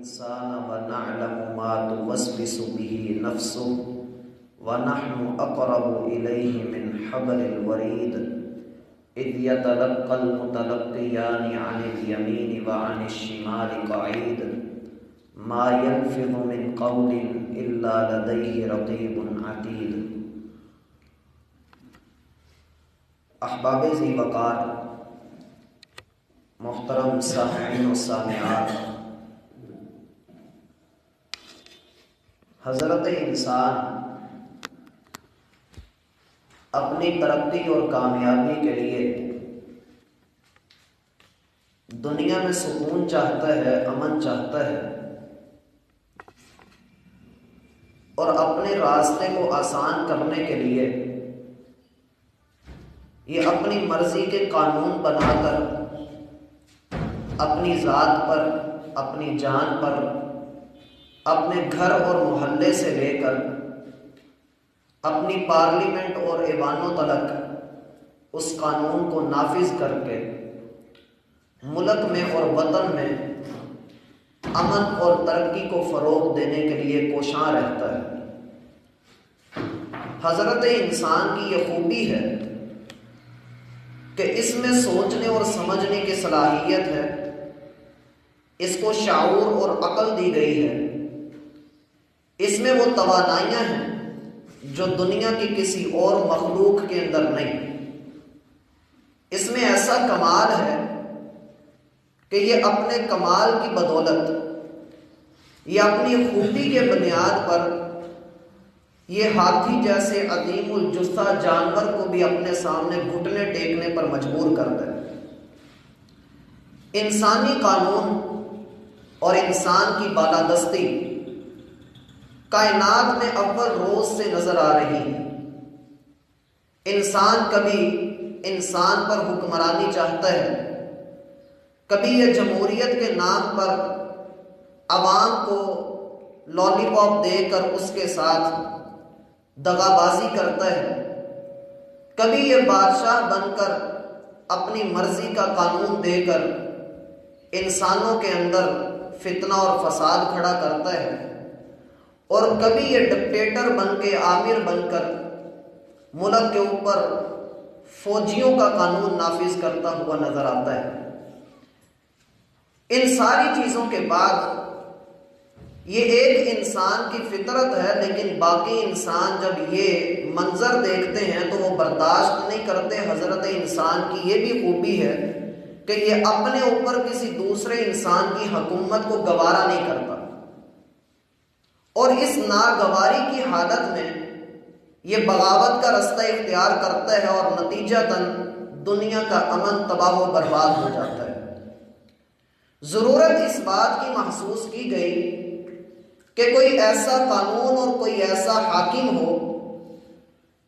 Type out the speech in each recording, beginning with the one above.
الإنسان ونعلم ما توسوس به نفسه ونحن أقرب إليه من حبل الوريد إذ يتلقى المتلقيان عن اليمين وعن الشمال قعيد ما يلفظ من قول إلا لديه رقيب عتيد۔ احباب ذی وقار، محترم سامعین و سامعات، حضرت انسان اپنی ترقی اور کامیابی کے لیے دنیا میں سکون چاہتا ہے، امن چاہتا ہے، اور اپنے راستے کو آسان کرنے کے لیے یہ اپنی مرضی کے قانون بنا کر اپنی ذات پر، اپنی جان پر، اپنے گھر اور محلے سے لے کر اپنی پارلیمنٹ اور ایوانوں تلک اس قانون کو نافذ کر کے ملک میں اور وطن میں امن اور ترقی کو فروغ دینے کے لیے کوشاں رہتا ہے۔ حضرت انسان کی یہ خوبی ہے کہ اس میں سوچنے اور سمجھنے کی صلاحیت ہے، اس کو شعور اور عقل دی گئی ہے، اس میں وہ توانائیاں ہیں جو دنیا کی کسی اور مخلوق کے اندر نہیں۔ اس میں ایسا کمال ہے کہ یہ اپنے کمال کی بدولت، یہ اپنی خوبی کے بنیاد پر یہ ہاتھی جیسے عظیم الجثہ جانور کو بھی اپنے سامنے گھٹنے ٹیکنے پر مجبور کرتا ہے۔ انسانی قانون اور انسان کی بالادستی کائنات میں اول روز سے نظر آ رہی ہے۔ انسان کبھی انسان پر حکمرانی چاہتا ہے، کبھی یہ جمہوریت کے نام پر عوام کو لالی پاپ دے کر اس کے ساتھ دغا بازی کرتا ہے، کبھی یہ بادشاہ بن کر اپنی مرضی کا قانون دے کر انسانوں کے اندر فتنہ اور فساد کھڑا کرتا ہے، اور کبھی یہ ڈکٹیٹر بن کے، آمر بن کر ملک کے اوپر فوجیوں کا قانون نافذ کرتا ہوا نظر آتا ہے۔ ان ساری چیزوں کے بعد یہ ایک انسان کی فطرت ہے، لیکن باقی انسان جب یہ منظر دیکھتے ہیں تو وہ برداشت نہیں کرتے۔ حضرت انسان کی یہ بھی خوبی ہے کہ یہ اپنے اوپر کسی دوسرے انسان کی حکومت کو گوارا نہیں کرتا، اور اس ناگواری کی حالت میں یہ بغاوت کا رستہ اختیار کرتا ہے، اور نتیجتاً دنیا کا امن تباہ و برباد ہو جاتا ہے۔ ضرورت اس بات کی محسوس کی گئی کہ کوئی ایسا قانون اور کوئی ایسا حاکم ہو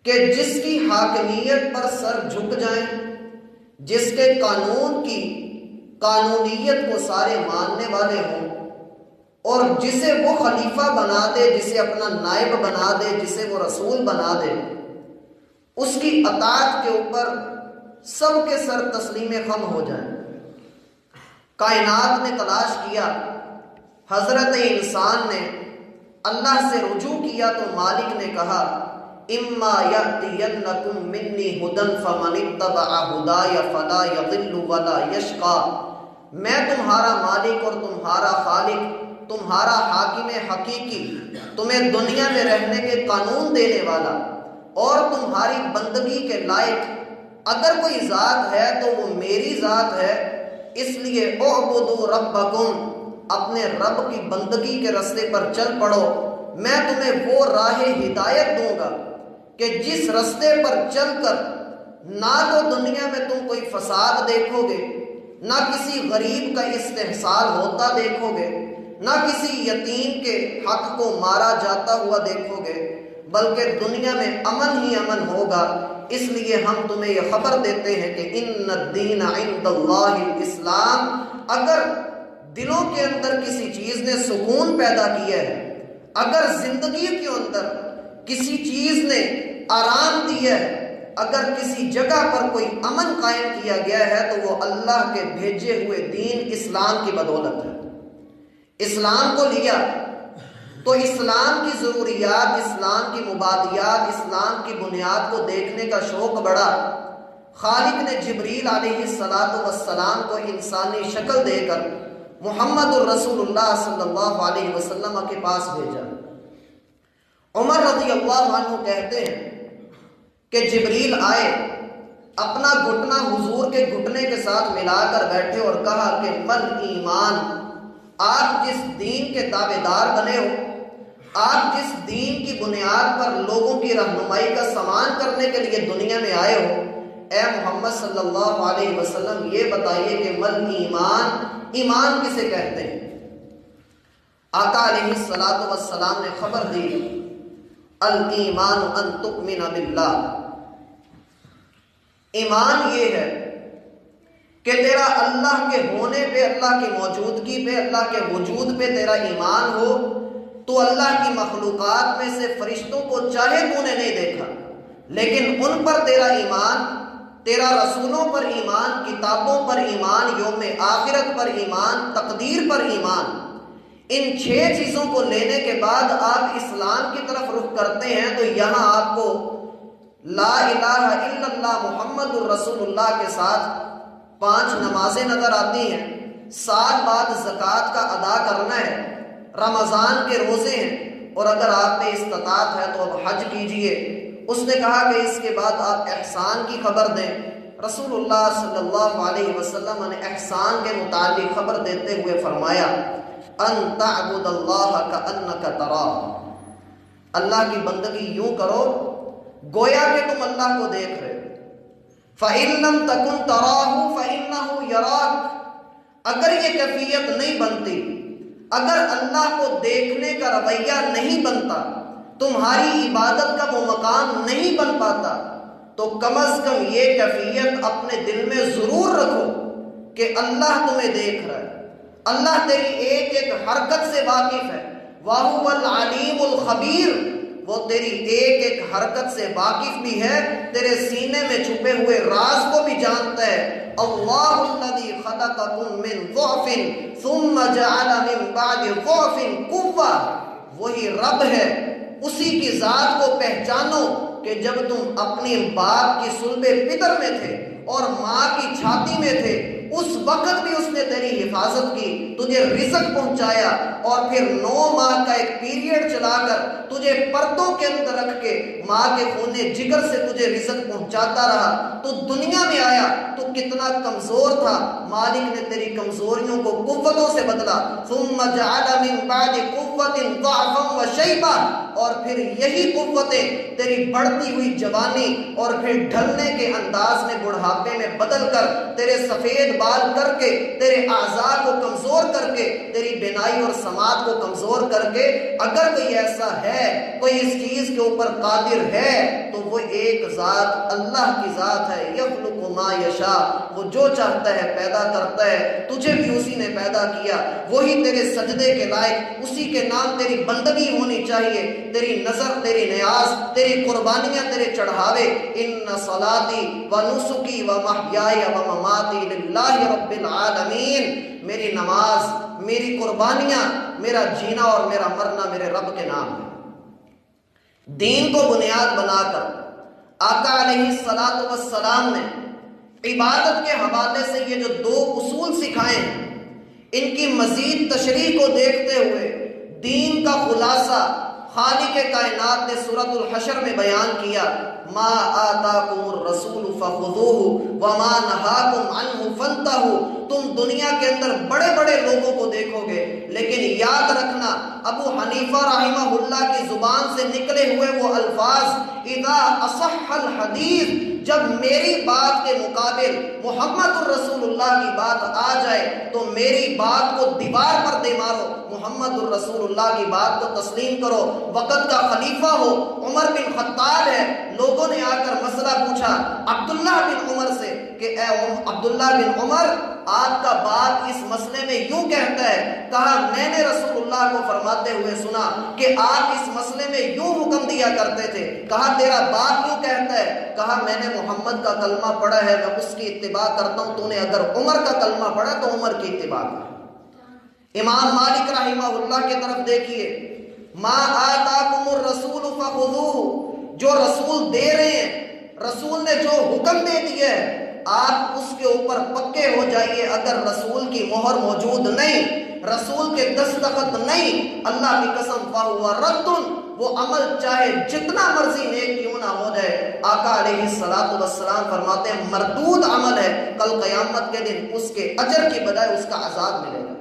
کہ جس کی حاکمیت پر سر جھک جائیں، جس کے قانون کی قانونیت کو سارے ماننے والے ہوں، اور جسے وہ خلیفہ بنا دے، جسے اپنا نائب بنا دے، جسے وہ رسول بنا دے، اس کی اطاعت کے اوپر سب کے سر تسلیم خم ہو جائیں۔ کائنات نے تلاش کیا، حضرت انسان نے اللہ سے رجوع کیا تو مالک نے کہا اما یأتینکم منی ھدی فمن اتبع ھدای فلا یضل ولا یشقی، میں تمہارا مالک اور تمہارا خالق، تمہارا حاکم حقیقی، تمہیں دنیا میں رہنے کے قانون دینے والا اور تمہاری بندگی کے لائق اگر کوئی ذات ہے تو وہ میری ذات ہے۔ اس لیے اعبدوا ربکم، اپنے رب کی بندگی کے راستے پر چل پڑو، میں تمہیں وہ راہ ہدایت دوں گا کہ جس راستے پر چل کر نہ تو دنیا میں تم کوئی فساد دیکھو گے، نہ کسی غریب کا استحصال ہوتا دیکھو گے، نہ کسی یتیم کے حق کو مارا جاتا ہوا دیکھو گے، بلکہ دنیا میں امن ہی امن ہوگا۔ اس لیے ہم تمہیں یہ خبر دیتے ہیں کہ ان الدین عند اللہ الاسلام، اگر دلوں کے اندر کسی چیز نے سکون پیدا کیا ہے، اگر زندگی کے اندر کسی چیز نے آرام دیا ہے، اگر کسی جگہ پر کوئی امن قائم کیا گیا ہے تو وہ اللہ کے بھیجے ہوئے دین اسلام کی بدولت ہے۔ اسلام کو لیا تو اسلام کی ضروریات، اسلام کی مبادیات، اسلام کی بنیاد کو دیکھنے کا شوق بڑھا۔ خالق نے جبریل علیہ السلام کو انسانی شکل دے کر محمد الرسول اللہ صلی اللہ علیہ وسلم کے پاس بھیجا۔ عمر رضی اللہ عنہ کہتے ہیں کہ جبریل آئے، اپنا گھٹنا حضور کے گھٹنے کے ساتھ ملا کر بیٹھے اور کہا کہ مل ایمان، آپ جس دین کے تابع دار بنے ہو، آپ جس دین کی بنیاد پر لوگوں کی رہنمائی کا سامان کرنے کے لیے دنیا میں آئے ہو، اے محمد صلی اللہ علیہ وسلم یہ بتائیے کہ مل ایمان، ایمان کسے کہتے ہیں؟ آقا علیہ السلام نے خبر دی، الایمان ان تؤمن باللہ، ایمان یہ ہے کہ تیرا اللہ کے ہونے پہ، اللہ کی موجودگی پہ، اللہ کے وجود پہ تیرا ایمان ہو۔ تو اللہ کی مخلوقات میں سے فرشتوں کو چاہے تو نے نہیں دیکھا، لیکن ان پر تیرا ایمان، تیرا رسولوں پر ایمان، کتابوں پر ایمان، یوم آخرت پر ایمان، تقدیر پر ایمان، ان 6 چیزوں کو لینے کے بعد آپ اسلام کی طرف رخ کرتے ہیں تو یہاں آپ کو لا الہ الا اللہ محمد الرسول اللہ کے ساتھ 5 نمازیں نظر آتی ہیں، 7 بعد زکوٰۃ کا ادا کرنا ہے، رمضان کے روزے ہیں، اور اگر آپ میں استطاعت ہے تو اب حج کیجئے۔ اس نے کہا کہ اس کے بعد آپ احسان کی خبر دیں۔ رسول اللہ صلی اللہ علیہ وسلم نے احسان کے متعلق خبر دیتے ہوئے فرمایا، ان تعبد اللہ کأنک تراہ، اللہ کی بندگی یوں کرو گویا کہ تم اللہ کو دیکھ رہے ہو۔ فَإِن لَمْ تَكُنْ تَرَاهُ فَإِنَّهُ يَرَاكَ، اگر یہ کیفیت نہیں بنتی، اگر اللہ کو دیکھنے کا رویہ نہیں بنتا، تمہاری عبادت کا وہ مقام نہیں بن پاتا، تو کم از کم یہ کیفیت اپنے دل میں ضرور رکھو کہ اللہ تمہیں دیکھ رہا ہے، اللہ تیری ایک ایک حرکت سے واقف ہے، وَهُوَ الْعَلِيمُ الْخَبِيرُ، وہ تیری ایک ایک حرکت سے واقف بھی ہے، تیرے سینے میں چھپے ہوئے راز کو بھی جانتا ہے۔ اللہ الذی خلقکم من ضعف ثم جعل من بعد ضعف قوة، وہی رب ہے، اسی کی ذات کو پہچانو کہ جب تم اپنی باپ کی صلب پدر میں تھے اور ماں کی چھاتی میں تھے، اس وقت بھی اس نے تیری حفاظت کی، تجھے رزق پہنچایا، اور پھر 9 ماہ کا ایک پیریڈ چلا کر تجھے پردوں کے اندر رکھ کے ماں کے خون جگر سے تجھے رزق پہنچاتا رہا۔ تو دنیا میں آیا تو کتنا کمزور تھا، مالک نے تیری کمزوریوں کو قوتوں سے بدلا۔ ثم جعل من بعد قوة ضعفا وشیبا، اور پھر یہی قوتیں تیری بڑھتی ہوئی جوانی اور پھر ڈھلنے کے انداز میں بڑھاپے میں بدل کر، تیرے سفید بال کر کے، تیرے اعضاء کو کمزور کر کے، تیری بینائی اور سماعت کو کمزور کر کے، اگر کوئی ایسا ہے، کوئی اس چیز کے اوپر قادر ہے تو وہ ایک ذات اللہ کی ذات ہے، یخلق ما یشاء، وہ جو چاہتا ہے پیدا کرتا ہے، تجھے بھی اسی نے پیدا کیا، وہی تیرے سجدے کے لائق، اسی کے نام تیری بندگی ہونی چاہیے، تیری نظر، تیری نیاز، تیری قربانیاں، تیرے چڑھاوے۔ ان صلاتی و نسکی و محیای و مماتی للہ رب العالمین، میری نماز، میری قربانیاں، میرا جینا اور میرا مرنا میرے رب کے نام ہے۔ دین کو بنیاد بنا کر آقا علیہ السلام نے عبادت کے حوالے سے یہ جو 2 اصول سکھائے ہیں، ان کی مزید تشریح کو دیکھتے ہوئے دین کا خلاصہ خالق کائنات نے سورۃ الحشر میں بیان کیا، ما آتاکم الرسول فخذوہ وما نہاکم عنہ فانتہوا۔ تم دنیا کے اندر بڑے بڑے لوگوں کو دیکھو گے، لیکن یاد رکھنا ابو حنیفہ رحمہ اللہ کی زبان سے نکلے ہوئے وہ الفاظ، اذا اصح الحدیث، جب میری بات کے مقابل محمد الرسول اللہ کی بات آ جائے تو میری بات کو دیوار پر دے مارو، محمد الرسول اللہ کی بات کو تسلیم کرو۔ وقت کا خلیفہ ہو، عمر بن خطاب ہے، لوگوں نے آ کر مسئلہ پوچھا عبداللہ بن عمر سے کہ اے عبداللہ بن عمر، آپ کا باپ اس مسئلے میں یوں کہتا ہے، کہا میں نے رسول اللہ کو فرماتے ہوئے سنا کہ آپ اس مسئلے میں یوں حکم دیا کرتے تھے، کہا تیرا باپ یوں کہتا ہے، کہا میں نے محمد کا کلمہ پڑھا ہے، میں اس کی اتباع کرتا ہوں، تو نے اگر عمر کا کلمہ پڑھا تو عمر کی اتباع کر۔ امام مالک رحمہ اللہ کی طرف دیکھیے، ما آتاکم الرسول فخذوہ، جو رسول دے رہے ہیں، رسول نے جو حکم دے دیا ہے آپ اس کے اوپر پکے ہو جائیے۔ اگر رسول کی مہر موجود نہیں، رسول کے دستخط نہیں، اللہ کی قسم فہو رد، وہ عمل چاہے جتنا مرضی نیک کیوں نہ ہو جائے، آقا علیہ السلام فرماتے ہیں مردود عمل ہے، کل قیامت کے دن اس کے اجر کی بجائے اس کا عذاب ملے گا۔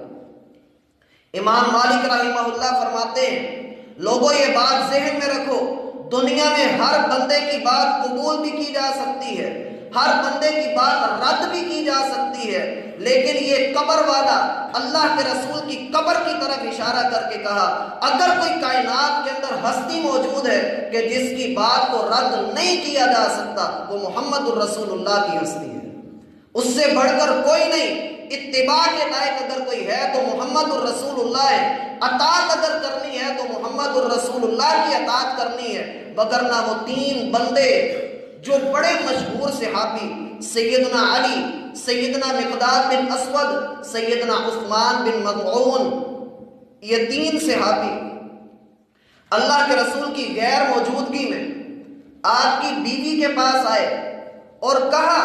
امام مالک رحمہ اللہ فرماتے ہیں لوگوں یہ بات ذہن میں رکھو، دنیا میں ہر بندے کی بات قبول بھی کی جا سکتی ہے، ہر بندے کی بات رد بھی کی جا سکتی ہے، لیکن یہ قبر والا اللہ کے رسول کی قبر کی طرف اشارہ کر کے کہا اگر کوئی کائنات کے اندر ہستی موجود ہے کہ جس کی بات کو رد نہیں کیا جا سکتا، وہ محمد الرسول اللہ کی ہستی ہے، اس سے بڑھ کر کوئی نہیں۔ اتباع کے لائق اگر کوئی ہے تو محمد الرسول اللہ ہے، اطاعت اگر کرنی ہے تو محمد الرسول اللہ کی اطاعت کرنی ہے، وگرنہ وہ تین بندے جو بڑے مشہور صحابی، سیدنا علی، سیدنا مقداد بن اسود، سیدنا عثمان بن مظعون، یہ تین صحابی اللہ کے رسول کی غیر موجودگی میں آپ کی بیوی کے پاس آئے اور کہا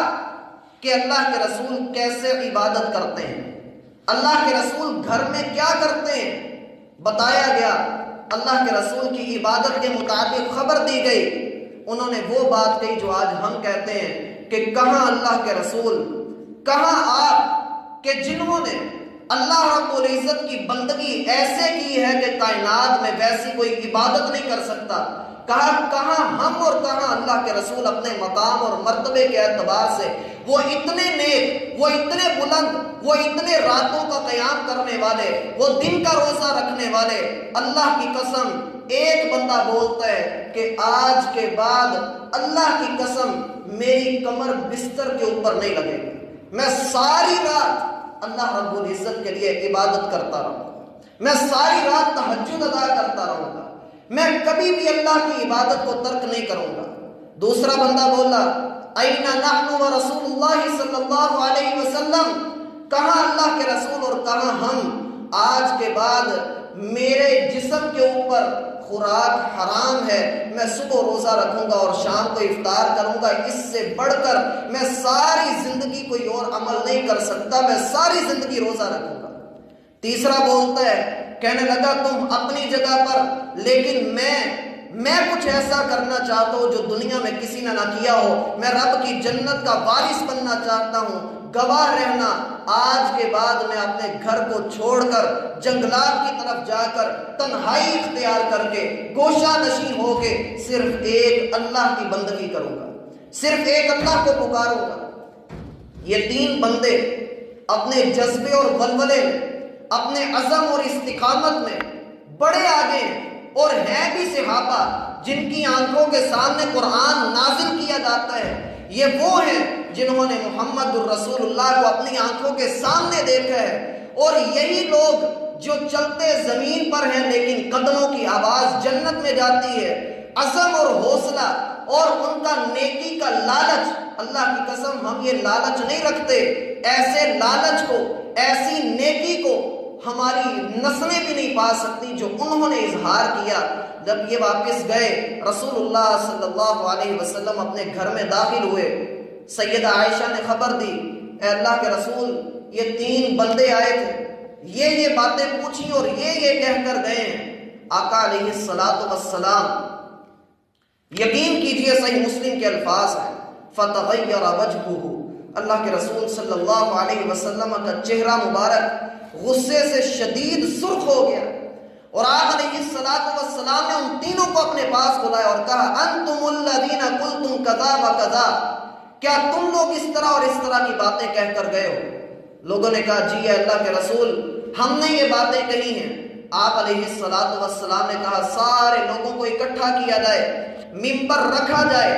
کہ اللہ کے رسول کیسے عبادت کرتے ہیں، اللہ کے رسول گھر میں کیا کرتے ہیں، بتایا گیا، اللہ کے رسول کی عبادت کے مطابق خبر دی گئی۔ انہوں نے وہ بات کہی جو آج ہم کہتے ہیں کہ کہاں اللہ کے رسول، کہاں آپ کہ جنہوں نے اللہ رب العزت کی بندگی ایسے کی ہے کہ کائنات میں ویسی کوئی عبادت نہیں کر سکتا، کہاں ہم اور کہاں اللہ کے رسول اپنے مقام اور مرتبے کے اعتبار سے وہ اتنے نیک، وہ اتنے بلند، وہ اتنے راتوں کا قیام کرنے والے، وہ دن کا روزہ رکھنے والے۔ اللہ کی قسم ایک بندہ بولتا ہے کہ آج کے بعد اللہ کی قسم میری کمر بستر کے اوپر نہیں لگے گی، میں ساری رات اللہ رب العزت کے لیے عبادت کرتا رہوں گا، میں ساری رات تہجد ادا کرتا رہوں گا، میں کبھی بھی اللہ کی عبادت کو ترک نہیں کروں گا۔ دوسرا بندہ بولا اینا نحن و رسول اللہ صلی اللہ علیہ وسلم، کہاں اللہ کے رسول اور کہاں ہم، آج کے بعد میرے جسم کے اوپر خوراک حرام ہے، میں صبح روزہ رکھوں گا اور شام کو افطار کروں گا، اس سے بڑھ کر میں ساری زندگی کوئی اور عمل نہیں کر سکتا، میں ساری زندگی روزہ رکھوں گا۔ تیسرا بولتا ہے، کہنے لگا تم اپنی جگہ پر، لیکن میں کچھ ایسا کرنا چاہتا ہوں جو دنیا میں کسی نے نہ کیا ہو، میں رب کی جنت کا وارث بننا چاہتا ہوں، گواہ رہنا آج کے بعد میں اپنے گھر کو چھوڑ کر جنگلات کی طرف جا کر تنہائی اختیار کر کے گوشہ نشین ہو کے صرف ایک اللہ کی بندگی کروں گا، صرف ایک اللہ کو پکاروں گا۔ یہ تین بندے اپنے جذبے اور ولولے میں، اپنے عزم اور استقامت میں بڑے آگے ہیں، اور ہیں بھی صحابہ جن کی آنکھوں کے سامنے قرآن نازل کیا جاتا ہے، یہ وہ ہیں جنہوں نے محمد الرسول اللہ کو اپنی آنکھوں کے سامنے دیکھا ہے، اور یہی لوگ جو چلتے زمین پر ہیں لیکن قدموں کی آواز جنت میں جاتی ہے۔ عزم اور حوصلہ اور ان کا نیکی کا لالچ، اللہ کی قسم ہم یہ لالچ نہیں رکھتے، ایسے لالچ کو، ایسی نیکی کو ہماری نسلیں بھی نہیں پا سکتی جو انہوں نے اظہار کیا۔ جب یہ واپس گئے، رسول اللہ صلی اللہ علیہ وسلم اپنے گھر میں داخل ہوئے، سیدہ عائشہ نے خبر دی، اے اللہ کے رسول یہ تین بندے آئے تھے، یہ باتیں پوچھی اور یہ کہہ کر گئے ہیں۔ آقا علیہ السلام، یقین کیجئے صحیح مسلم کے الفاظ ہیں، فَتَغَيَّرَ وَجْهُهُ، اللہ کے رسول صلی اللہ علیہ وسلم کا چہرہ مبارک غصے سے شدید سرخ ہو گیا، اور آقا علیہ السلام نے ان تینوں کو اپنے پاس بلایا اور کہا انتم الذین قلتم کذا و کذا، کیا تم لوگ اس طرح اور اس طرح کی باتیں کہہ کر گئے ہو؟ لوگوں نے کہا جی اے اللہ کے رسول ہم نے یہ باتیں کہی ہیں۔ آپ علیہ السلام نے کہا سارے لوگوں کو اکٹھا کیا جائے، ممبر رکھا جائے،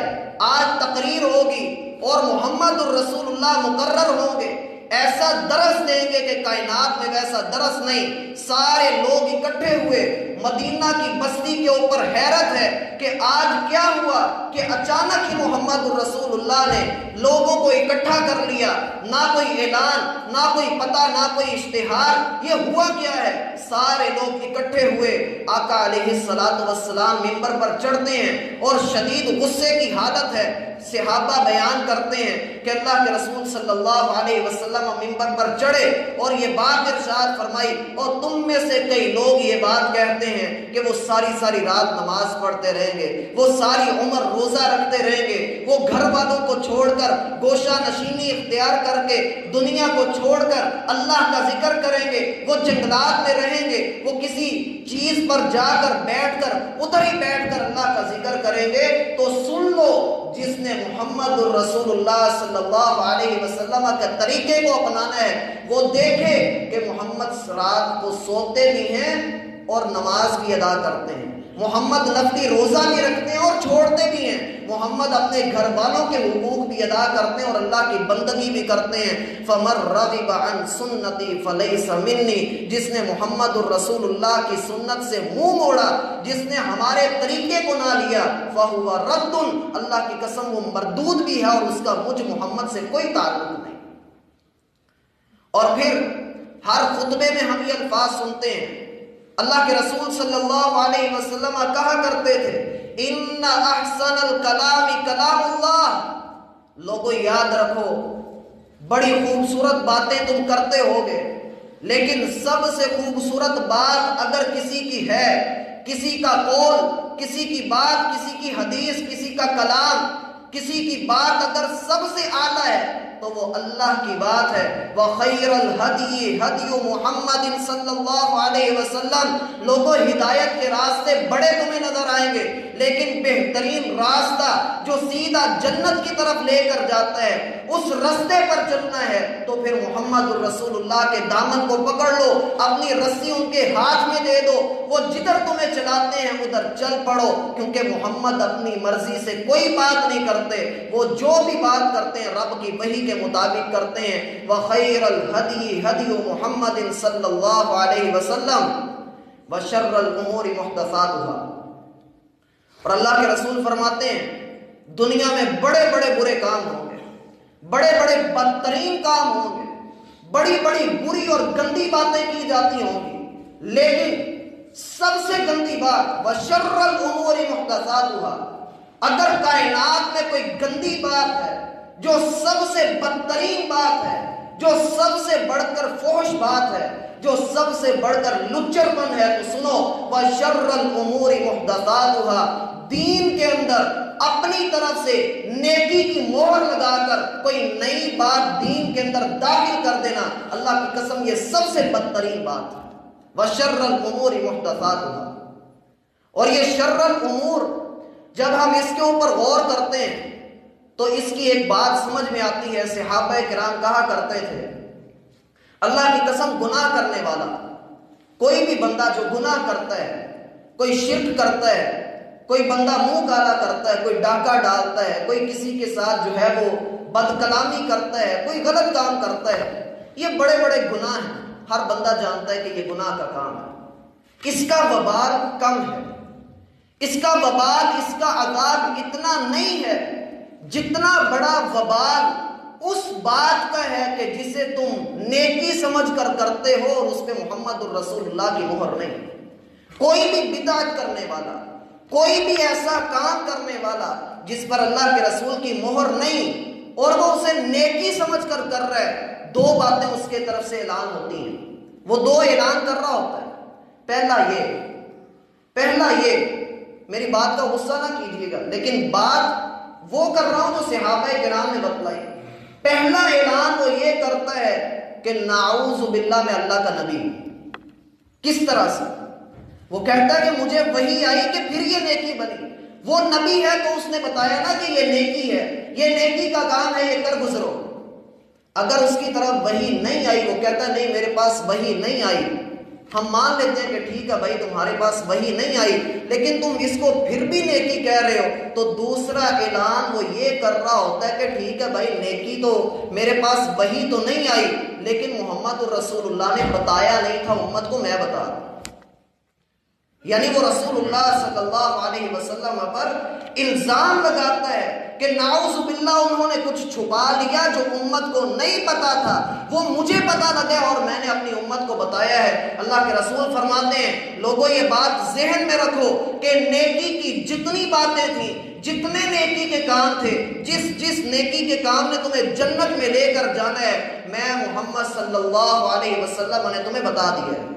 آج تقریر ہوگی اور محمد الرسول اللہ مقرر ہوں گے، ایسا درس دیں گے کہ کائنات میں ویسا درس نہیں۔ سارے لوگ اکٹھے ہوئے، مدینہ کی بستی کے اوپر حیرت ہے کہ آج کیا ہوا کہ اچانک ہی محمد الرسول اللہ نے لوگوں کو اکٹھا کر لیا، نہ کوئی اعلان، نہ کوئی پتہ، نہ کوئی اشتہار، یہ ہوا کیا ہے؟ سارے لوگ اکٹھے ہوئے، آقا علیہ السلام منبر پر چڑھتے ہیں اور شدید غصے کی حالت ہے۔ صحابہ بیان کرتے ہیں کہ اللہ کے رسول صلی اللہ علیہ وسلم منبر پر چڑھے اور یہ بات ارشاد فرمائی، اور تم میں سے کئی لوگ یہ بات کہتے ہیں کہ وہ ساری رات نماز پڑھتے رہیں گے، وہ ساری عمر روزہ رکھتے رہیں گے، وہ گھر والوں کو چھوڑ کر گوشہ نشینی اختیار کر کے دنیا کو چھوڑ کر اللہ کا ذکر کریں گے، وہ جنگلات میں رہیں گے، وہ کسی چیز پر جا کر بیٹھ کر ادھر ہی بیٹھ کر اللہ کا ذکر کریں گے۔ تو سن لو، جس نے محمد الرسول اللہ صلی اللہ علیہ وسلم کے طریقے کو اپنانا ہے وہ دیکھے کہ محمد رات کو سوتے بھی ہیں اور نماز بھی ادا کرتے ہیں، محمد نفلی روزہ بھی رکھتے ہیں اور چھوڑتے بھی ہیں، محمد اپنے گھر والوں کے حقوق بھی ادا کرتے ہیں اور اللہ کی بندگی بھی کرتے ہیں۔ فَمَن رَغِبَ عَن سُنَّتِي فَلَيْسَ مِنِّي، جس نے محمد الرسول اللہ کی سنت سے منہ موڑا، جس نے ہمارے طریقے کو نہ لیا، فَهُوَ رَدٌّ، اللہ کی قسم وہ مردود بھی ہے اور اس کا مجھ محمد سے کوئی تعلق نہیں۔ اور پھر ہر خطبے میں ہم یہ الفاظ سنتے ہیں، اللہ کے رسول صلی اللہ علیہ وسلم کہا کرتے تھے ان احسن الکلام کلام اللہ۔ لوگوں یاد رکھو، بڑی خوبصورت باتیں تم کرتے ہوگے، لیکن سب سے خوبصورت بات اگر کسی کی ہے، کسی کا قول، کسی کی بات، کسی کی حدیث، کسی کا کلام، کسی کی بات اگر سب سے اعلیٰ ہے تو وہ اللہ کی بات ہے۔ وَخَيْرَ الْهَدْيِ هَدْيُ مُحَمَّدٍ صلی اللہ علیہ وسلم۔ لوگوں ہدایت کے راستے بڑے تمہیں نظر آئیں گے، لیکن بہترین راستہ جو سیدھا جنت کی طرف لے کر جاتا ہے، اس راستے پر چلنا ہے تو پھر محمد الرسول اللہ کے دامن کو پکڑ لو، اپنی رسی ان کے ہاتھ میں دے دو، وہ جدھر تمہیں چلاتے ہیں ادھر چل پڑو، کیونکہ محمد اپنی مرضی سے کوئی بات نہیں کرتے، وہ جو بھی بات کرتے ہیں رب کی وحی کے مطابق کرتے ہیں۔ وَخَيْرَ الْهَدْيِ هَدْيُ مُحَمَّدٍ صلی اللہ علیہ وسلم وَشَرَّ الْأُمُورِ مُحْدَثَاتُهَا۔ اور اللہ کے رسول فرماتے ہیں دنیا میں بڑے بڑے برے کام ہوں گے، بڑے بڑے بدترین کام ہوں گے، بڑی بڑی بری اور گندی باتیں کی جاتی ہوں گی، لیکن سب سے گندی بات وَشَرَّ الْأُمُورِ مُحْدَثَاتُهَا، اگر کائنات میں کوئی گندی بات ہے، جو سب سے بدترین بات ہے، جو سب سے بڑھ کر فحش بات ہے، جو سب سے بڑھ کر لچر پن ہے، تو سنو وَشَرَّ الْأُمُورِ مُحْدَثَاتُهَا، دین کے اندر اپنی طرف سے نیکی کی مہر لگا کر کوئی نئی بات دین کے اندر داخل کر دینا، اللہ کی قسم یہ سب سے بدترین بات ہے۔ وَشَرَّ الْأُمُورِ مُحْدَثَاتُهَا۔ اور یہ شر الامور جب ہم اس کے اوپر غور کرتے ہیں تو اس کی ایک بات سمجھ میں آتی ہے۔ صحابہ کرام کہا کرتے تھے اللہ کی قسم گناہ کرنے والا کوئی بھی بندہ جو گناہ کرتا ہے، کوئی شرک کرتا ہے، کوئی بندہ منہ کالا کرتا ہے، کوئی ڈاکہ ڈالتا ہے، کوئی کسی کے ساتھ جو ہے وہ بد کلامی کرتا ہے، کوئی غلط کام کرتا ہے، یہ بڑے بڑے گناہ ہیں، ہر بندہ جانتا ہے کہ یہ گناہ کا کام ہے، اس کا وبال کم ہے، اس کا وبال، اس کا عذاب اتنا نہیں ہے جتنا بڑا وبال اس بات کا ہے کہ جسے تم نیکی سمجھ کر کرتے ہو اور اس پہ محمد الرسول اللہ کی مہر نہیں۔ کوئی بھی بدعت کرنے والا، کوئی بھی ایسا کام کرنے والا جس پر اللہ کے رسول کی مہر نہیں اور وہ اسے نیکی سمجھ کر کر رہا ہے، دو باتیں اس کے طرف سے اعلان ہوتی ہیں، وہ دو اعلان کر رہا ہوتا ہے۔ پہلا یہ میری بات کا غصہ نہ کیجیے گا، لیکن بات وہ کر رہا ہوں جو صحابہ کرام نے بتلائی۔ پہلا اعلان وہ یہ کرتا ہے کہ نعوذ باللہ میں اللہ کا نبی ہوں۔ کس طرح سے؟ وہ کہتا ہے کہ مجھے وحی آئی کہ پھر یہ نیکی بنی، وہ نبی ہے تو اس نے بتایا نا کہ یہ نیکی ہے، یہ نیکی کا کام ہے، یہ کر گزرو۔ اگر اس کی طرف وحی نہیں آئی، وہ کہتا ہے نہیں میرے پاس وحی نہیں آئی، ہم مان لیتے ہیں کہ ٹھیک ہے بھائی تمہارے پاس وحی نہیں آئی، لیکن تم اس کو پھر بھی نیکی کہہ رہے ہو، تو دوسرا اعلان وہ یہ کر رہا ہوتا ہے کہ ٹھیک ہے بھائی نیکی تو میرے پاس وحی تو نہیں آئی، لیکن محمد الرسول اللہ نے بتایا نہیں تھا امت کو، میں بتا رہا ہوں۔ یعنی وہ رسول اللہ صلی اللہ علیہ وسلم پر الزام لگاتا ہے کہ نعوذ باللہ انہوں نے کچھ چھپا لیا جو امت کو نہیں پتا تھا، وہ مجھے پتا لگا اور میں نے اپنی امت کو بتایا ہے۔ اللہ کے رسول فرماتے ہیں لوگوں یہ بات ذہن میں رکھو کہ نیکی کی جتنی باتیں تھیں، جتنے نیکی کے کام تھے، جس نیکی کے کام نے تمہیں جنت میں لے کر جانا ہے، میں محمد صلی اللہ علیہ وسلم نے تمہیں بتا دیا ہے،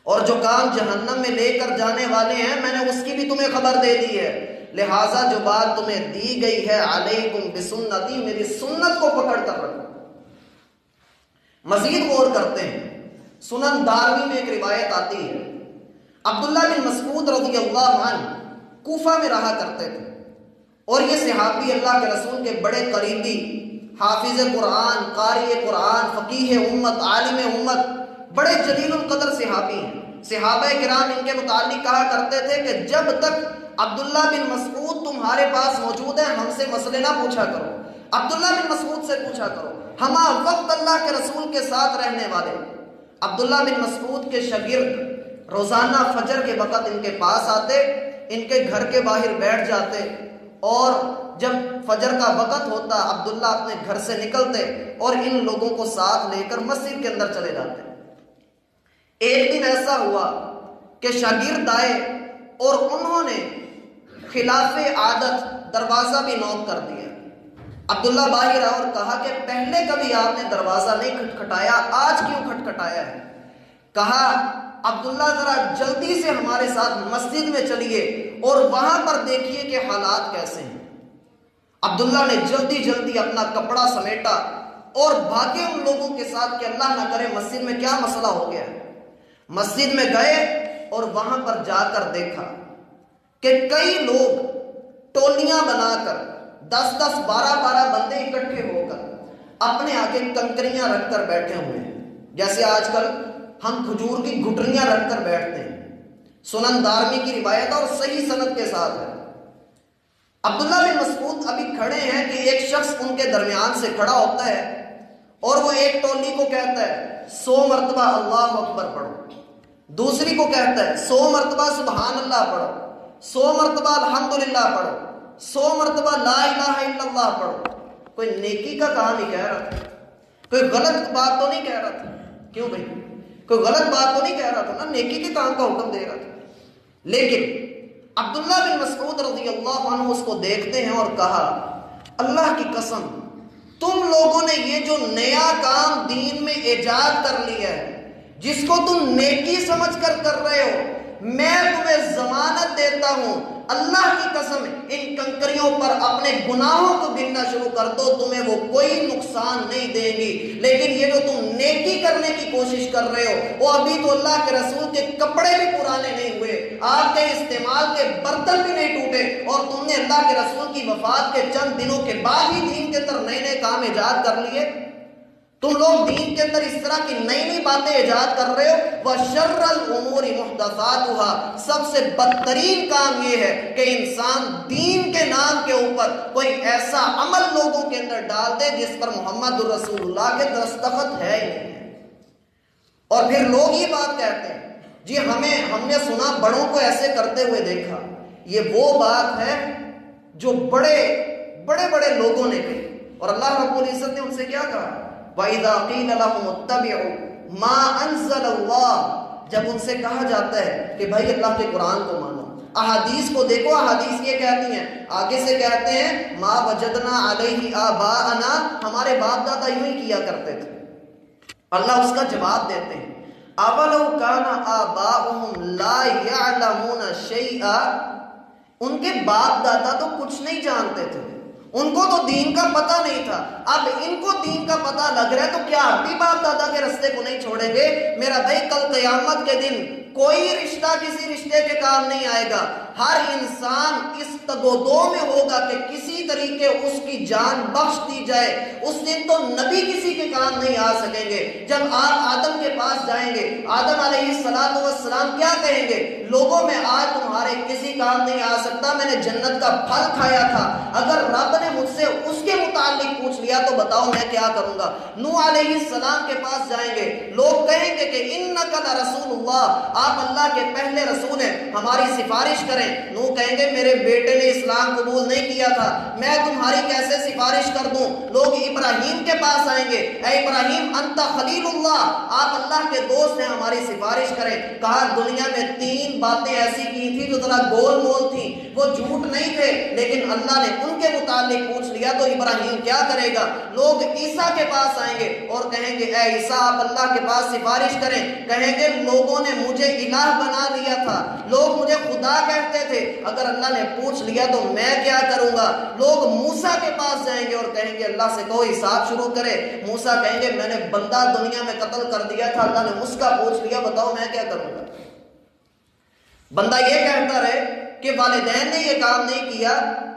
اور جو کام جہنم میں لے کر جانے والے ہیں میں نے اس کی بھی تمہیں خبر دے دی ہے۔ لہٰذا جو بات تمہیں دی گئی ہے علیکم بسنتی، میری سنت کو پکڑ کر رکھو۔ مزید غور کرتے ہیں، سنن دارمی میں ایک روایت آتی ہے، عبداللہ بن مسعود رضی اللہ عنہ کوفہ میں رہا کرتے تھے، اور یہ صحابی اللہ کے رسول کے بڑے قریبی، حافظ قرآن، قاری قرآن، فقیہ امت، عالم امت، بڑے جلیل القدر صحابی ہیں۔ صحابہ کرام ان کے متعلق کہا کرتے تھے کہ جب تک عبداللہ بن مسعود تمہارے پاس موجود ہے ہم سے مسئلے نہ پوچھا کرو، عبداللہ بن مسعود سے پوچھا کرو، ہما وقت اللہ کے رسول کے ساتھ رہنے والے۔ عبداللہ بن مسعود کے شاگرد روزانہ فجر کے وقت ان کے پاس آتے، ان کے گھر کے باہر بیٹھ جاتے، اور جب فجر کا وقت ہوتا عبداللہ اپنے گھر سے نکلتے اور ان لوگوں کو ساتھ لے کر مسجد کے اندر چلے جاتے۔ ایک دن ایسا ہوا کہ شاگرد آئے اور انہوں نے خلاف عادت دروازہ بھی نوک کر دیا۔ عبداللہ باہر آیا اور کہا کہ پہلے کبھی آپ نے دروازہ نہیں کھٹکھٹایا، آج کیوں کھٹکھٹایا ہے؟ کہا عبداللہ ذرا جلدی سے ہمارے ساتھ مسجد میں چلیے اور وہاں پر دیکھیے کہ حالات کیسے ہیں۔ عبداللہ نے جلدی جلدی اپنا کپڑا سمیٹا اور بھاگے ان لوگوں کے ساتھ کہ اللہ نہ کرے مسجد میں کیا مسئلہ ہو گیا ہے۔ مسجد میں گئے اور وہاں پر جا کر دیکھا کہ کئی لوگ ٹولیاں بنا کر 10-10 12-12 بندے اکٹھے ہو کر اپنے آگے کنکریاں رکھ کر بیٹھے ہوئے ہیں، جیسے آج کل ہم کھجور کی گھٹریاں رکھ کر بیٹھتے ہیں۔ سنن دارمی کی روایت اور صحیح سند کے ساتھ ہے۔ عبداللہ بن مسعود ابھی کھڑے ہیں کہ ایک شخص ان کے درمیان سے کھڑا ہوتا ہے اور وہ ایک ٹولی کو کہتا ہے 100 مرتبہ اللہ اکبر پڑھو، دوسری کو کہتا ہے 100 مرتبہ سبحان اللہ پڑھو، 100 مرتبہ الحمدللہ پڑھو، 100 مرتبہ لا الہ الا اللہ پڑھو۔ کوئی نیکی کا کام ہی کہہ رہا تھا، کوئی غلط بات تو نہیں کہہ رہا تھا، کیوں بھائی کوئی غلط بات تو نہیں کہہ رہا تھا نا، نیکی کے کام کا حکم دے رہا تھا۔ لیکن عبداللہ بن مسعود رضی اللہ عنہ اس کو دیکھتے ہیں اور کہا اللہ کی قسم تم لوگوں نے یہ جو نیا کام دین میں ایجاد کر لیا ہے، جس کو تم نیکی سمجھ کر رہے ہو، میں تمہیں ضمانت دیتا ہوں اللہ کی قسم ان کنکریوں پر اپنے گناہوں کو گننا شروع کر دو، تمہیں وہ کوئی نقصان نہیں دیں گی۔ لیکن یہ جو تم نیکی کرنے کی کوشش کر رہے ہو وہ ابھی تو اللہ کے رسول کے کپڑے بھی پرانے نہیں ہوئے، آپ کے استعمال کے برتن بھی نہیں ٹوٹے، اور تم نے اللہ کے رسول کی وفات کے چند دنوں کے بعد ہی دین کے اندر نئے نئے کام ایجاد کر لیے۔ تم لوگ دین کے اندر اس طرح کی نئی نئی باتیں ایجاد کر رہے ہو۔ وَشَرَّ الْأُمُورِ مُحْدَثَاتُهَا، سب سے بدترین کام یہ ہے کہ انسان دین کے نام کے اوپر کوئی ایسا عمل لوگوں کے اندر ڈال دے جس پر محمد الرسول اللہ کے دستخط ہے ہی نہیں ہے، اور پھر لوگ یہ بات کہتے ہیں جی ہم نے سنا بڑوں کو ایسے کرتے ہوئے دیکھا۔ یہ وہ بات ہے جو بڑے بڑے لوگوں نے کہی، اور اللہ رب العزت نے ان سے کیا کہا وَإِذَا قِيلَ لَهُمُ اتَّبِعُوا مَا أَنزَلَ اللَّهُ، جب ان سے کہا جاتا ہے کہ بھائی اللہ کے قرآن کو مانو، احادیث کو دیکھو، احادیث یہ کہتی ہیں، آگے سے کہتے ہیں مَا وَجَدْنَا عَلَيْهِ آبَاءَنَا، ہمارے باپ دادا یوں ہی کیا کرتے تھے۔ اللہ اس کا جواب دیتے ہیں أَوَلَوْ كَانَ آبَاؤُهُمْ لَا يَعْلَمُونَ شَيْئًا، ان کے باپ دادا تو کچھ نہیں جانتے تھے، ان کو تو دین کا پتہ نہیں تھا، اب ان کو دین کا پتہ لگ رہا ہے تو کیا اب بھی باپ دادا کے رستے کو نہیں چھوڑیں گے؟ میرا بھائی کل قیامت کے دن کوئی رشتہ کسی رشتے کے کام نہیں آئے گا، ہر انسان اس تگودو میں ہوگا کہ کسی طریقے اس کی جان بخش دی جائے۔ اس دن تو نبی کسی کے کام نہیں آ سکیں گے۔ جب آپ آدم کے پاس جائیں گے، آدم علیہ السلام کیا کہیں گے؟ لوگوں میں آج تمہارے کسی کام نہیں آ سکتا، میں نے جنت کا پھل کھایا تھا، اگر رب نے مجھ سے اس کے متعلق پوچھ لیا تو بتاؤ میں کیا کروں گا۔ نوح علیہ السلام کے پاس جائیں گے، لوگ کہیں گے کہ انک لرسول اللہ، آپ اللہ کے پہلے رسول ہیں، ہماری سفارش کریں۔ نوح کہیں گے میرے بیٹے نے اسلام قبول نہیں کیا تھا، میں تمہاری کیسے سفارش کر دوں۔ لوگ ابراہیم کے پاس آئیں گے، اے ابراہیم انت خلیل اللہ، آپ اللہ کے دوست ہیں، ہماری سفارش کریں۔ کہا دنیا میں 3 باتیں ایسی کی تھی جو ذرا گول مول تھی، وہ جھوٹ نہیں تھے، لیکن اللہ نے ان کے متعلق پوچھ لیا تو ابراہیم کیا کرے گا۔ لوگ عیسیٰ کے پاس آئیں گے اور کہیں گے اے عیسیٰ آپ اللہ کے پاس سفارش کریں۔ کہیں گے لوگوں نے مجھے الہ بنا لیا تھا، لوگ مجھے خدا کہتے تھے، اگر اللہ نے پوچھ لیا تو میں کیا کروں گا۔ لوگ موسیٰ کے پاس جائیں گے اور کہیں گے اللہ سے کہو حساب شروع کرے۔ موسیٰ کہیں گے میں نے بندہ دنیا میں قتل کر دیا تھا، اللہ نے اس کا پوچھ لیا، بتاؤ میں کیا کروں گا۔ بندہ یہ کہتا رہے کہ والدین نے یہ کام نہیں کیا،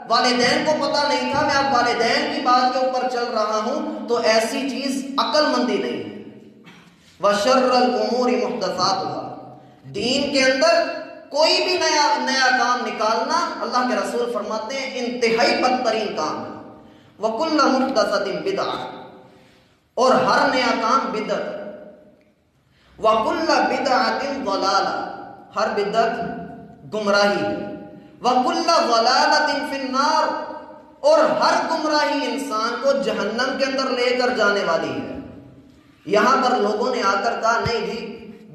والدین کو پتہ نہیں تھا، میں اب والدین کی بات کے اوپر چل رہا ہوں، تو ایسی چیز عقل مندی نہیں ہے۔ وَشَرَّ الْأُمُورِ مُحْدَثَاتُهَا، دین کے اندر کوئی بھی نیا کام نکالنا، اللہ کے رسول فرماتے ہیں انتہائی بدترین کام ہے۔ وَكُلَّ مُحْدَثَةٍ بِدْعَةٍ، اور ہر نیا کام بدعت ہے۔ وَكُلَّ بِدْعَةٍ ضَلَالَةٍ، ہر بدعت گمراہی ہے۔ وَكُلَّ ضَلَالَةٍ فِي النَّارِ، اور ہر گمراہی انسان کو جہنم کے اندر لے کر جانے والی ہے۔ یہاں پر لوگوں نے آ کر کہا نہیں جی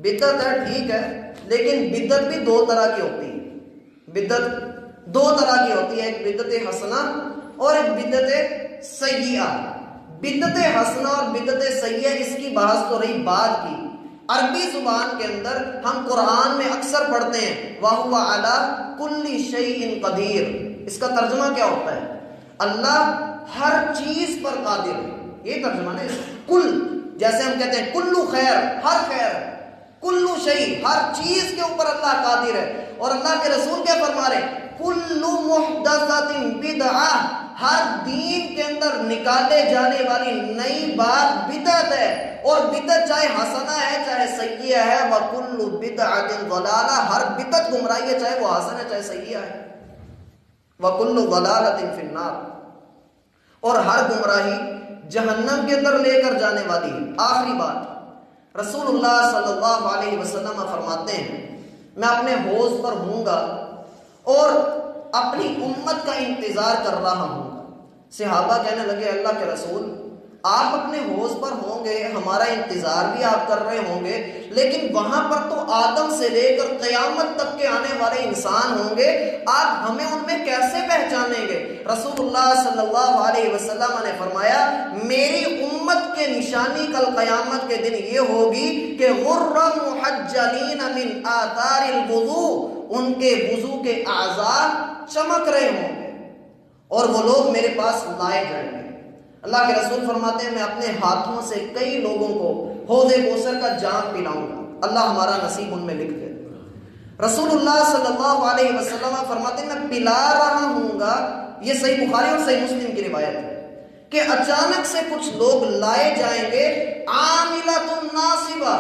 بدعت ہے ٹھیک ہے، لیکن بدعت بھی 2 طرح کی ہوتی ہے۔ بدعت 2 طرح کی ہوتی ہے، ایک بدعت حسنہ اور ایک بدعت سیئہ۔ بدعت حسنہ اور بدعت سیئہ اس کی بحث تو رہی بعد کی۔ عربی زبان کے اندر ہم قرآن میں اکثر پڑھتے ہیں وَهُوَ عَلَى كُلِّ شَيْءٍ قَدِيرٌ، اس کا ترجمہ کیا ہوتا ہے؟ اللہ ہر چیز پر قادر ہے، یہ ترجمہ ہے۔ کل، جیسے ہم کہتے ہیں کلو خیر، ہر خیر، کلو شیء، ہر چیز کے اوپر اللہ قادر ہے۔ اور اللہ کے رسول کیا فرما رہے ہیں؟ کلو محدثۃ بدعہ، ہر دین کے اندر نکالے جانے والی نئی بات بدعت ہے، اور بدعت چاہے حسنہ ہے چاہے سیئہ ہے۔ وَكُلُّ بِدْعَةٍ ضَلَالَةٍ، ہر بدعت گمراہی ہے چاہے وہ حسن ہے چاہے سیئہ ہے۔ وَكُلُّ ضَلَالَةٍ فِي النَّارِ، اور ہر گمراہی جہنم کے اندر لے کر جانے والی ہے۔ آخری بات، رسول اللہ صلی اللہ علیہ وسلم فرماتے ہیں میں اپنے حوض پر ہوں گا اور اپنی امت کا انتظار کر رہا ہوں گا۔ صحابہ کہنے لگے اللہ کے رسول آپ اپنے حوض پر ہوں گے، ہمارا انتظار بھی آپ کر رہے ہوں گے، لیکن وہاں پر تو آدم سے لے کر قیامت تک کے آنے والے انسان ہوں گے، آپ ہمیں ان میں کیسے پہچانیں گے؟ رسول اللہ صلی اللہ علیہ وسلم نے فرمایا میری امت کے نشانی کل قیامت کے دن یہ ہوگی کہ غر محجلین من آثار الوضوء، ان کے وضو کے اعضاء چمک رہے ہوں گے اور وہ لوگ میرے پاس لائے جائیں گے۔ اللہ کے رسول فرماتے ہیں میں اپنے ہاتھوں سے کئی لوگوں کو حوض کوثر کا جام پلاؤں گا، اللہ ہمارا نصیب ان میں لکھ دے۔ رسول اللہ صلی اللہ علیہ وسلم فرماتے ہیں میں پلا رہا ہوں گا، یہ صحیح بخاری اور صحیح مسلم کی روایت ہے کہ اچانک سے کچھ لوگ لائے جائیں گے، عاملۃ ناصبہ،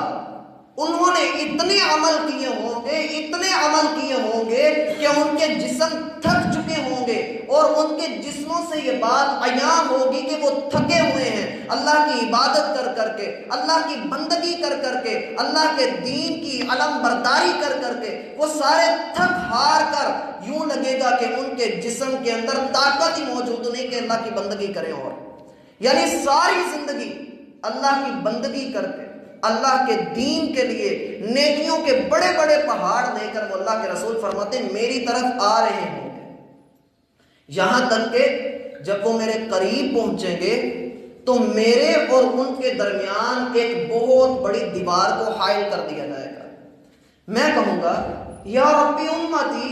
انہوں نے اتنے عمل کیے ہوں گے، اتنے عمل کیے ہوں گے کہ ان کے جسم تھک چکے ہوں گے، اور ان کے جسموں سے یہ بات عیاں ہوگی کہ وہ تھکے ہوئے ہیں اللہ کی عبادت کر کر کے، اللہ کی بندگی کر کر کے، اللہ کے دین کی علم برداری کر کر کے، وہ سارے تھک ہار کر یوں لگے گا کہ ان کے جسم کے اندر طاقت ہی موجود نہیں کہ اللہ کی بندگی کریں، اور یعنی ساری زندگی اللہ کی بندگی کر کے اللہ کے دین کے لیے نیکیوں کے بڑے بڑے پہاڑ لے کر وہ اللہ کے رسول فرماتے ہیں میری طرف آ رہے ہوں گے، یہاں تک کہ جب وہ میرے قریب پہنچیں گے تو میرے اور ان کے درمیان ایک بہت بڑی دیوار کو حائل کر دیا جائے گا۔ میں کہوں گا یا ربی امتی،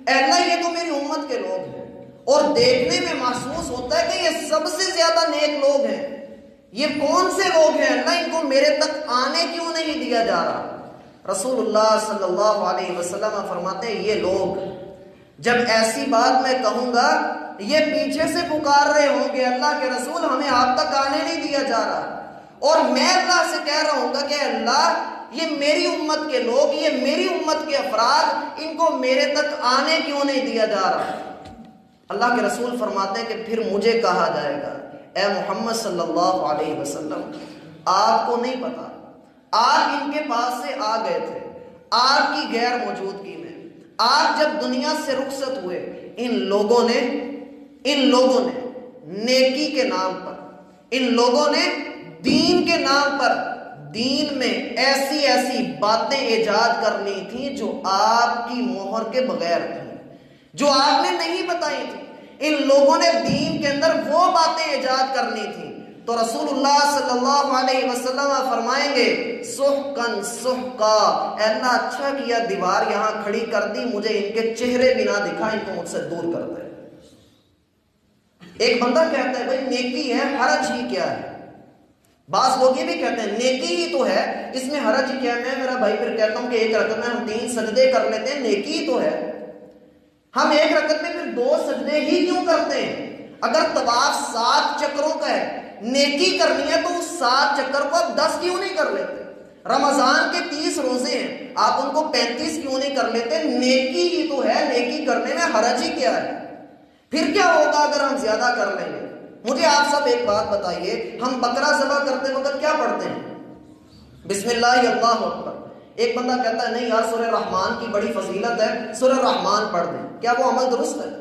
اے اللہ یہ تو میری امت کے لوگ ہیں، اور دیکھنے میں محسوس ہوتا ہے کہ یہ سب سے زیادہ نیک لوگ ہیں، یہ کون سے لوگ ہیں اللہ، ان کو میرے تک آنے کیوں نہیں دیا جا رہا؟ رسول اللہ صلی اللہ علیہ وسلم فرماتے ہیں یہ لوگ جب ایسی بات میں کہوں گا یہ پیچھے سے پکار رہے ہوں گے اللہ کے رسول ہمیں آپ تک آنے نہیں دیا جا رہا، اور میں اللہ سے کہہ رہا ہوں گا کہ اللہ یہ میری امت کے لوگ، یہ میری امت کے افراد، ان کو میرے تک آنے کیوں نہیں دیا جا رہا؟ اللہ کے رسول فرماتے ہیں کہ پھر مجھے کہا جائے گا اے محمد صلی اللہ علیہ وسلم آپ کو نہیں پتا، آپ ان کے پاس سے آ گئے تھے آپ کی غیر موجودگی میں، آپ جب دنیا سے رخصت ہوئے، ان لوگوں نے نیکی کے نام پر، ان لوگوں نے دین کے نام پر دین میں ایسی باتیں ایجاد کرنی تھیں جو آپ کی مہر کے بغیر تھیں، جو آپ نے نہیں بتائی تھی۔ ان لوگوں نے دین کے اندر وہ باتیں ایجاد کرنی تھیں، تو رسول اللہ صلی اللہ علیہ وسلم فرمائیں گے سحقن سحقا، اے اللہ اچھا کیا دیوار یہاں کھڑی کر دی، مجھے ان کے چہرے بھی نہ دکھا، ان کو مجھ سے دور کر دے۔ ایک بندہ کہتا ہے بھائی نیکی ہے، حرج ہی کیا ہے؟ بعض لوگ یہ بھی کہتے ہیں نیکی ہی تو ہے، اس میں حرج ہی کیا ہے؟ میں میرا بھائی پھر کہتا ہوں کہ ایک رکعت میں ہم 3 سجدے کر لیتے ہیں، نیکی ہی تو ہے، ہم ایک رکعت میں پھر 2 سجدے ہی کیوں کرتے ہیں؟ اگر طواف 7 چکروں کا ہے، نیکی کرنی ہے تو اس 7 چکر کو آپ 10 کیوں نہیں کر لیتے؟ رمضان کے 30 روزے ہیں، آپ ان کو 35 کیوں نہیں کر لیتے؟ نیکی ہی تو ہے، نیکی کرنے میں حرج ہی کیا ہے؟ پھر کیا ہوگا اگر ہم زیادہ کر لیں گے؟ مجھے آپ سب ایک بات بتائیے، ہم بکرا ذبح کرتے وقت کیا پڑھتے ہیں؟ بسم اللہ اللہ اکبر۔ ایک بندہ کہتا ہے نہیں یار سورہ رحمان کی بڑی فضیلت ہے، سورہ رحمان پڑھ دیں، کیا وہ عمل درست ہے؟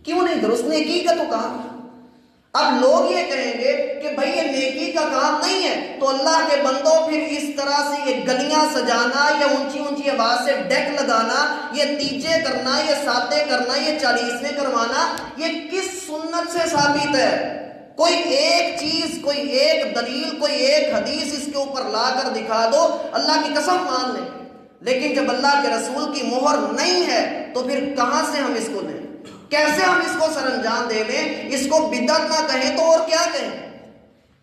کیوں نہیں درست؟ نیکی کا تو کام ہے۔ اب لوگ یہ کہیں گے کہ بھئی یہ نیکی کا کام نہیں ہے، تو اللہ کے بندوں پھر اس طرح سے یہ گلیاں سجانا، یا اونچی اونچی آواز سے ڈیک لگانا، یہ تیجے کرنا، یہ ساتیں کرنا، یہ 40ویں کروانا، یہ کس سنت سے ثابت ہے؟ کوئی ایک چیز، کوئی ایک دلیل، کوئی ایک حدیث اس کے اوپر لا کر دکھا دو، اللہ کی قسم مان لیں۔ لیکن جب اللہ کے رسول کی مہر نہیں ہے تو پھر کہاں سے ہم اس کو دیں؟ کیسے ہم اس کو سر انجام دے لیں؟ اس کو بدعت نہ کہیں تو اور کیا کہیں؟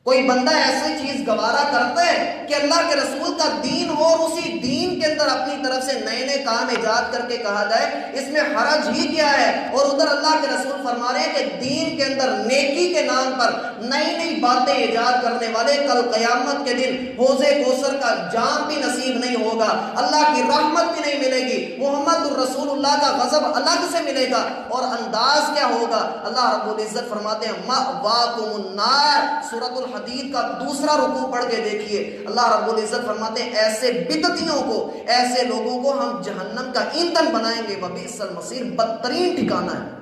کوئی بندہ ایسی چیز گوارا کرتا ہے کہ اللہ کے رسول کا دین ہو اور اسی دین کے اندر اپنی طرف سے نئے نئے کام ایجاد کر کے کہا جائے اس میں حرج ہی کیا ہے؟ اور ادھر اللہ کے رسول فرما رہے ہیں کہ دین کے اندر نیکی کے نام پر نئی نئی باتیں ایجاد کرنے والے کل قیامت کے دن حوض کوثر کا جام بھی نصیب نہیں ہوگا، اللہ کی رحمت بھی نہیں ملے گی، محمد الرسول اللہ کا غضب الگ سے ملے گا، اور انداز کیا ہوگا؟ اللہ رب العزت فرماتے ہیں مأواکم النار، سورۃ الحدید کا 2 رکوع پڑھ کے دیکھیے، اللہ رب العزت فرماتے ہیں ایسے بدعتیوں کو، ایسے لوگوں کو ہم جہنم کا ایندھن بنائیں گے، وبئس المصیر، بدترین ٹھکانہ ہے۔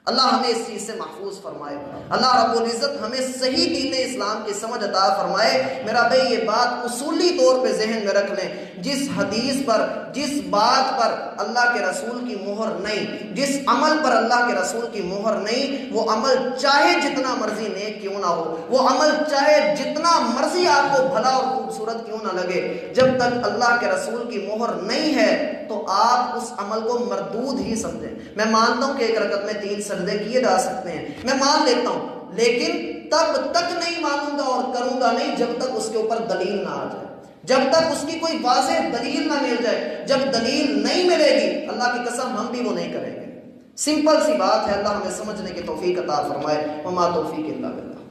اللہ ہمیں اس چیز سے محفوظ فرمائے، اللہ رب العزت ہمیں صحیح دین اسلام کی سمجھ عطا فرمائے۔ میرا بھائی یہ بات اصولی طور پہ ذہن میں رکھ لیں، جس حدیث پر، جس بات پر اللہ کے رسول کی مہر نہیں، جس عمل پر اللہ کے رسول کی مہر نہیں، وہ عمل چاہے جتنا مرضی نیک کیوں نہ ہو، وہ عمل چاہے جتنا مرضی آپ کو بھلا اور خوبصورت کیوں نہ لگے، جب تک اللہ کے رسول کی مہر نہیں ہے تو آپ اس عمل کو مردود ہی سمجھیں۔ میں مانتا ہوں کہ ایک رکعت میں 3 سجدے کیے جا سکتے ہیں، میں مان لیتا ہوں، لیکن تب تک نہیں مانوں گا اور کروں گا نہیں جب تک اس کے اوپر دلیل نہ آ جائے، جب تک اس کی کوئی واضح دلیل نہ مل جائے۔ جب دلیل نہیں ملے گی اللہ کی قسم ہم بھی وہ نہیں کریں گے۔ سمپل سی بات ہے، اللہ ہمیں سمجھنے کی توفیق عطا فرمائے، وما توفیق الا باللہ۔